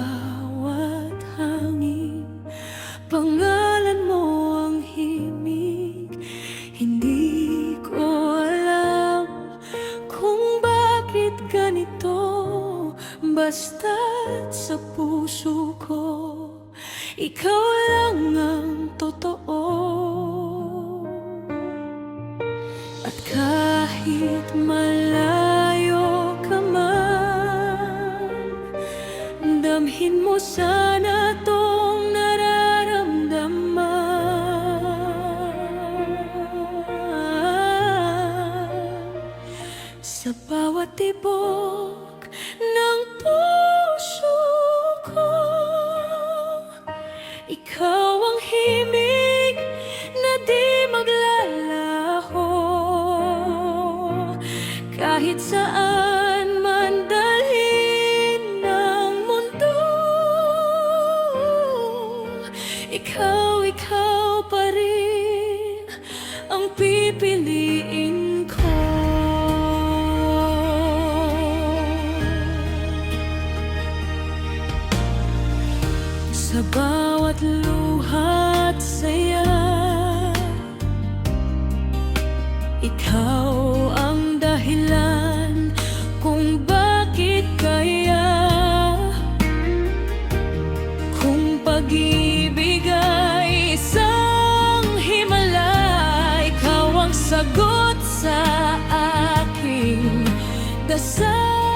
bawat hangin, pangalan mo ang himig. Hindi ko alam kung bakit ganito, basta't sa puso ko ikaw lang ang totoo. At kahit malayo ka man, damhin mo sana tong nararamdaman. Sa bawat tibok ng puso ko, ikaw ang himig na di maglalaho. Kahit saan man dalhin ng mundo, ikaw pa rin ang pipiliin ko. Sa bawat luha't saya, ikaw ang dahilan kung bakit kaya. Kung pag-ibig ay isang himala, ikaw ang sagot sa aking dasal.